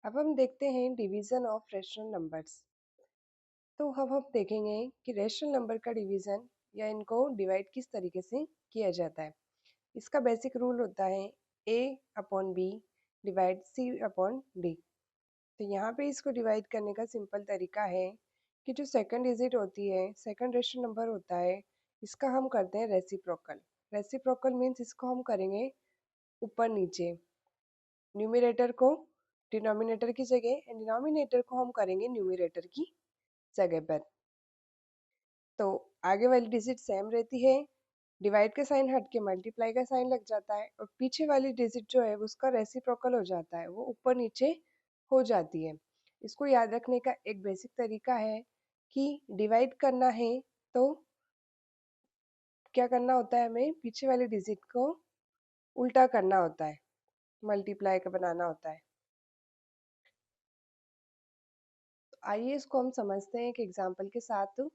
अब हम देखते हैं डिवीजन ऑफ रेशनल नंबर्स। तो अब हम देखेंगे कि रेशनल नंबर का डिवीजन या इनको डिवाइड किस तरीके से किया जाता है। इसका बेसिक रूल होता है a upon B divide c upon D. तो यहाँ पे इसको डिवाइड करने का सिंपल तरीका है कि जो सेकंड डिजिट होती है, सेकंड रेशनल नंबर होता है, इसका हम करते हैं रेसिप्रोकल। रेसिप्रोकल मीन्स इसको हम करेंगे ऊपर नीचे, न्यूमरेटर को डिनोमिनेटर की जगह एंड डिनोमिनेटर को हम करेंगे न्यूमरेटर की जगह पर। तो आगे वाली डिजिट सेम रहती है, डिवाइड का साइन हट के मल्टीप्लाई का साइन लग जाता है और पीछे वाली डिजिट जो है उसका रेसिप्रोकल हो जाता है, वो ऊपर नीचे हो जाती है। इसको याद रखने का एक बेसिक तरीका है कि डिवाइड करना है तो क्या करना होता है, हमें पीछे वाली डिजिट को उल्टा करना होता है, मल्टीप्लाई का बनाना होता है। तो आइए इसको हम समझते हैं एक एग्जाम्पल के साथ। तो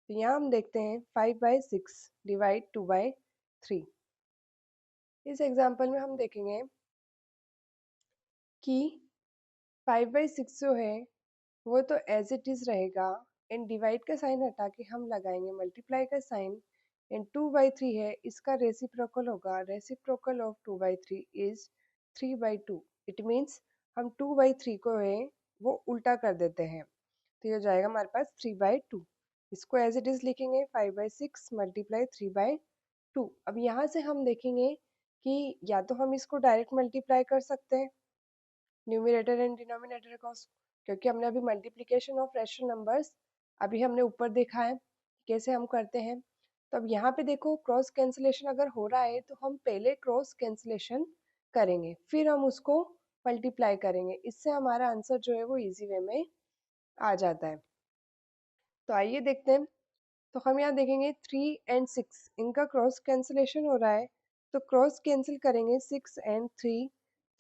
यहाँ हम देखते हैं 5/6 डिवाइड 2/3। इस एग्जाम्पल में हम देखेंगे कि 5/6 जो है वो तो एज इट इज रहेगा एंड डिवाइड का साइन हटा के हम लगाएंगे मल्टीप्लाई का साइन एंड 2/3 है, इसका रेसिप्रोकल होगा। Reciprocal of 2/3 is 3/2। It means हम 2/3 को है वो उल्टा कर देते हैं, तो ये हो जाएगा हमारे पास 3/2। इसको एज इट इज लिखेंगे 5/6 मल्टीप्लाई 3/2। अब यहाँ से हम देखेंगे कि या तो हम इसको डायरेक्ट मल्टीप्लाई कर सकते हैं न्यूमरेटर एंड डिनोमिनेटर को, क्योंकि हमने अभी मल्टीप्लिकेशन ऑफ रैशनल नंबर्स अभी हमने ऊपर देखा है कैसे हम करते हैं। तो अब यहाँ पे देखो क्रॉस कैंसिलेशन अगर हो रहा है तो हम पहले क्रॉस कैंसिलेशन करेंगे, फिर हम उसको मल्टीप्लाई करेंगे। इससे हमारा आंसर जो है वो इजी वे में आ जाता है। तो आइए देखते हैं। तो हम यहाँ देखेंगे 3 एंड 6 इनका क्रॉस कैंसिलेशन हो रहा है, तो क्रॉस कैंसिल करेंगे 6 एंड 3,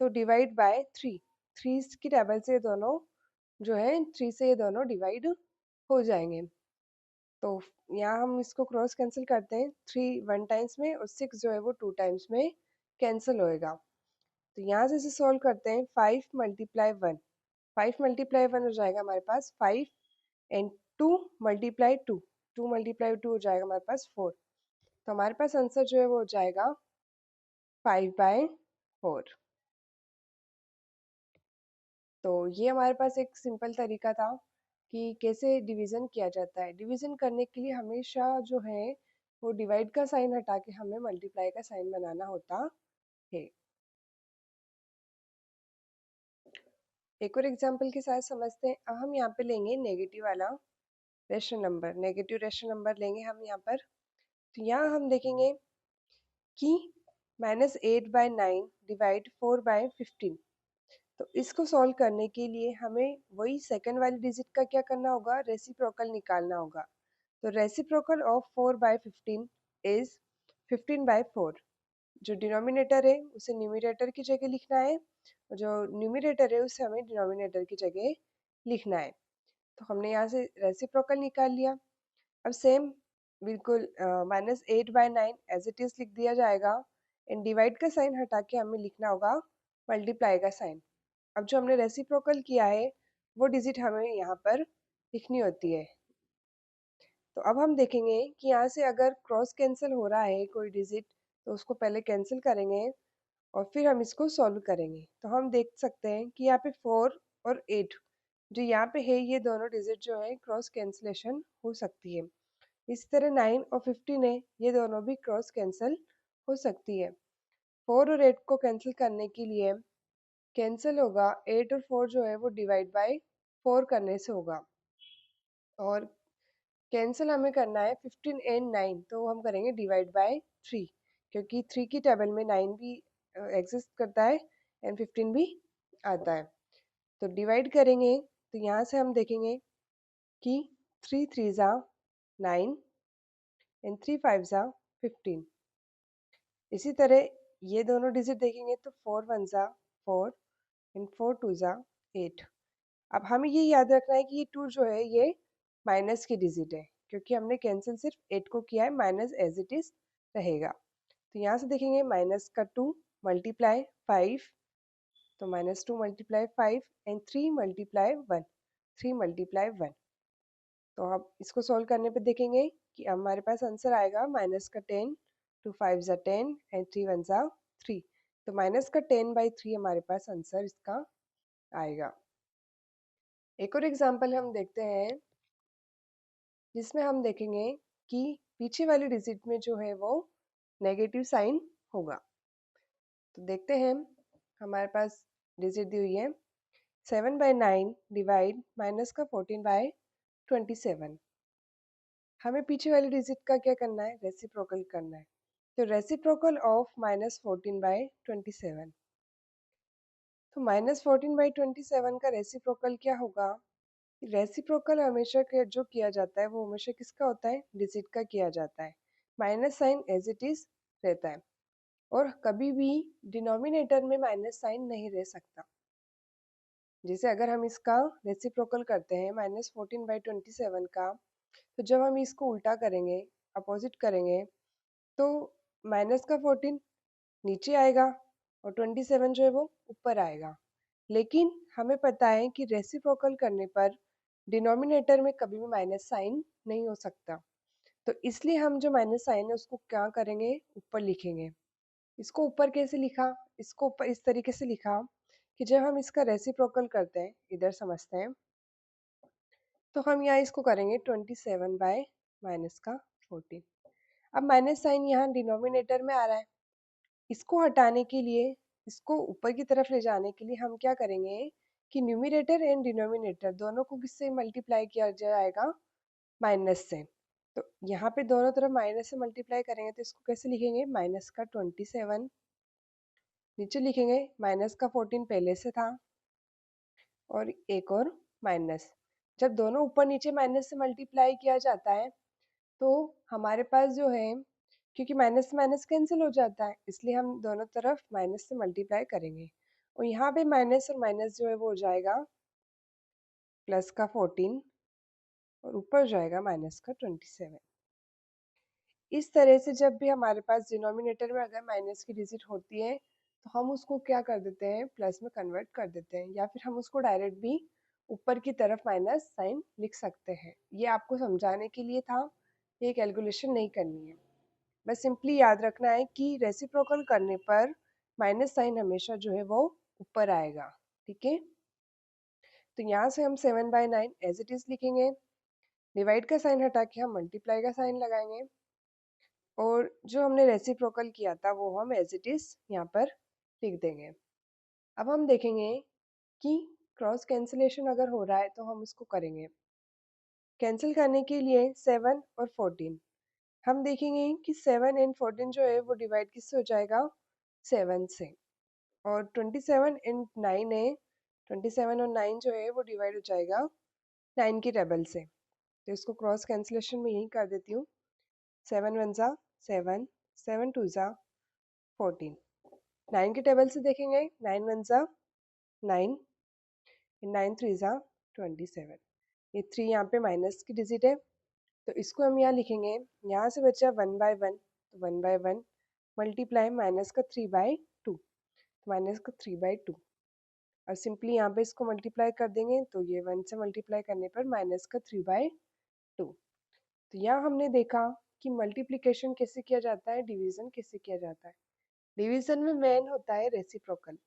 तो डिवाइड बाय 3। 3 की टेबल से ये दोनों जो है 3 से ये दोनों डिवाइड हो जाएंगे। तो यहाँ हम इसको क्रॉस कैंसिल करते हैं, 3 1 टाइम्स में और 6 जो है वो 2 टाइम्स में कैंसिल होएगा। तो यहाँ से इसे सॉल्व करते हैं, 5 मल्टीप्लाई 1, 5 मल्टीप्लाई 1 हो जाएगा हमारे पास 5 एंड 2 मल्टीप्लाई 2, 2 मल्टीप्लाई 2 हो जाएगा हमारे पास 4। तो हमारे पास आंसर जो है वो हो जाएगा 5/4। तो ये हमारे पास एक सिंपल तरीका था कि कैसे डिवीजन किया जाता है। डिवीजन करने के लिए हमेशा जो है वो डिवाइड का साइन हटा के हमें मल्टीप्लाई का साइन बनाना होता है। एक और एग्जांपल के साथ समझते हैं। अब हम यहाँ पे लेंगे नेगेटिव वाला rational number, negative rational number लेंगे हम यहाँ पर। तो यहाँ हम देखेंगे कि -8/9 डिवाइड 4/15। तो इसको सॉल्व करने के लिए हमें वही सेकंड वाली डिजिट का क्या करना होगा, रेसिप्रोकल निकालना होगा। तो रेसिप्रोकल ऑफ 4/15 इज 15/4। जो डिनोमिनेटर है उसे न्यूमरेटर की जगह लिखना है और जो न्यूमरेटर है उसे हमें डिनोमिनेटर की जगह लिखना है। तो हमने यहाँ से रेसिप्रोकल निकाल लिया। अब सेम बिल्कुल -8/9 एज इट इज लिख दिया जाएगा एंड डिवाइड का साइन हटा के हमें लिखना होगा मल्टीप्लाई का साइन। अब जो हमने रेसिप्रोकल किया है वो डिजिट हमें यहाँ पर लिखनी होती है। तो अब हम देखेंगे कि यहाँ से अगर क्रॉस कैंसिल हो रहा है कोई डिजिट, तो उसको पहले कैंसिल करेंगे और फिर हम इसको सॉल्व करेंगे। तो हम देख सकते हैं कि यहाँ पे 4 और 8 जो यहाँ पे है, ये दोनों डिजिट जो है क्रॉस कैंसिलेशन हो सकती है। इसी तरह 9 और 15 है, ये दोनों भी क्रॉस कैंसिल हो सकती है। 4 और 8 को कैंसिल करने के लिए कैंसिल होगा, 8 और 4 जो है वो डिवाइड बाय 4 करने से होगा। और कैंसिल हमें करना है 15 एंड 9, तो हम करेंगे डिवाइड बाय 3, क्योंकि 3 की टेबल में 9 भी एग्जिस्ट करता है एंड 15 भी आता है। तो डिवाइड करेंगे, तो यहाँ से हम देखेंगे कि 3 3 ज़ा 9 एंड 3 5 ज़ा 15। इसी तरह ये दोनों डिजिट देखेंगे तो 4 1 ज़ा 4 एंड 4 2 ज़ा 8। अब हमें ये याद रखना है कि ये 2 जो है ये माइनस की डिजिट है, क्योंकि हमने कैंसिल सिर्फ 8 को किया है, माइनस एज इट इज रहेगा। तो यहाँ से देखेंगे माइनस का 2 मल्टीप्लाई 5 तो -2 मल्टीप्लाई 5 एंड 3 मल्टीप्लाई 1, 3 मल्टीप्लाई 1। तो आप इसको सॉल्व करने पे देखेंगे कि हमारे पास आंसर आएगा -10, 2 5 ज़ा 10 एंड 3 1 ज़ा 3। तो -10/3 हमारे पास आंसर इसका आएगा। एक और एग्जांपल हम देखते हैं जिसमें हम देखेंगे कि पीछे वाली डिजिट में जो है वो नेगेटिव साइन होगा। तो देखते हैं, हमारे पास डिजिट दी हुई है 7/9 डिवाइड -14/27। हमें पीछे वाली डिजिट का क्या करना है, रेसिप्रोकल करना है। तो रेसिप्रोकल ऑफ -14/27, तो -14/27 का रेसिप्रोकल क्या होगा। रेसिप्रोकल हमेशा जो किया जाता है वो हमेशा किसका होता है, डिजिट का किया जाता है। Minus sign as it is रहता है और कभी भी डिनोमिनेटर में माइनस साइन नहीं रह सकता। जैसे अगर हम इसका रेसिप्रोकल करते हैं -14/27 का, तो जब हम इसको उल्टा करेंगे, अपोजिट करेंगे, तो माइनस का 14 नीचे आएगा और 27 जो है वो ऊपर आएगा। लेकिन हमें पता है कि रेसिप्रोकल करने पर डिनोमिनेटर में कभी भी माइनस साइन नहीं हो सकता। तो इसलिए हम जो माइनस साइन है उसको क्या करेंगे, ऊपर लिखेंगे। इसको ऊपर कैसे लिखा, इसको ऊपर इस तरीके से लिखा कि जब हम इसका रेसिप्रोकल करते हैं, इधर समझते हैं, तो हम यहाँ इसको करेंगे 27 बाय माइनस का 14। अब माइनस साइन यहाँ डिनोमिनेटर में आ रहा है, इसको हटाने के लिए, इसको ऊपर की तरफ ले जाने के लिए हम क्या करेंगे कि न्यूमरेटर एंड डिनोमिनेटर दोनों को किससे मल्टीप्लाई किया जाएगा, माइनस से। तो यहाँ पे दोनों तरफ माइनस से मल्टीप्लाई करेंगे तो इसको कैसे लिखेंगे, माइनस का 27, नीचे लिखेंगे माइनस का 14 पहले से था और एक और माइनस। जब दोनों ऊपर नीचे माइनस से मल्टीप्लाई किया जाता है तो हमारे पास जो है, क्योंकि माइनस से माइनस कैंसिल हो जाता है, इसलिए हम दोनों तरफ माइनस से मल्टीप्लाई करेंगे और यहाँ पे माइनस और माइनस जो है वो हो जाएगा प्लस का 14 और ऊपर जाएगा माइनस का 27। इस तरह से जब भी हमारे पास डिनोमिनेटर में अगर माइनस की डिजिट होती है तो हम उसको क्या कर देते हैं, प्लस में कन्वर्ट कर देते हैं, या फिर हम उसको डायरेक्ट भी ऊपर की तरफ माइनस साइन लिख सकते हैं। ये आपको समझाने के लिए था, ये कैलकुलेशन नहीं करनी है। बस सिंपली याद रखना है कि रेसिप्रोकल करने पर माइनस साइन हमेशा जो है वो ऊपर आएगा। ठीक है, तो यहाँ से हम 7/9 एज इट इज लिखेंगे, डिवाइड का साइन हटा के हम मल्टीप्लाई का साइन लगाएंगे और जो हमने रेसिप्रोकल किया था वो हम एज इट इज यहाँ पर लिख देंगे। अब हम देखेंगे कि क्रॉस कैंसिलेशन अगर हो रहा है तो हम उसको करेंगे। कैंसिल करने के लिए 7 और 14 हम देखेंगे कि 7 एंड 14 जो है वो डिवाइड किससे हो जाएगा, 7 से, और 27 एंड 9 है, 27 और 9 जो है वो डिवाइड हो जाएगा 9 की टेबल से। तो इसको क्रॉस कैंसिलेशन में यही कर देती हूँ, 7 1 ज़ा 7, 7 2 ज़ा 14। 9 की टेबल से देखेंगे 9 1 ज़ा 9, 9 3 ज़ा 27। ये 3 यहाँ पे माइनस की डिजिट है तो इसको हम यहाँ लिखेंगे, यहाँ से बचा 1/1, तो 1/1 मल्टीप्लाई माइनस का 3/2, माइनस का 3/2 और सिंपली यहाँ पे इसको मल्टीप्लाई कर देंगे तो ये 1 से मल्टीप्लाई करने पर माइनस का 3/2। तो यहाँ हमने देखा कि मल्टीप्लिकेशन कैसे किया जाता है, डिवीजन कैसे किया जाता है। डिवीजन में मेन होता है रेसिप्रोकल,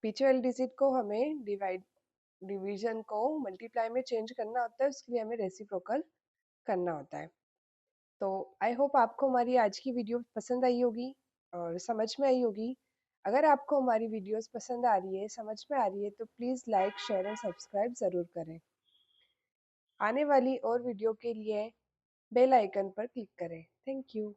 पीछे वाली डिजिट को हमें डिवीजन को मल्टीप्लाई में चेंज करना होता है, उसके लिए हमें रेसिप्रोकल करना होता है। तो आई होप आपको हमारी आज की वीडियो पसंद आई होगी और समझ में आई होगी। अगर आपको हमारी वीडियोस पसंद आ रही है, समझ में आ रही है, तो प्लीज़ लाइक शेयर और सब्सक्राइब ज़रूर करें। आने वाली और वीडियो के लिए बेल आइकन पर क्लिक करें। Thank you.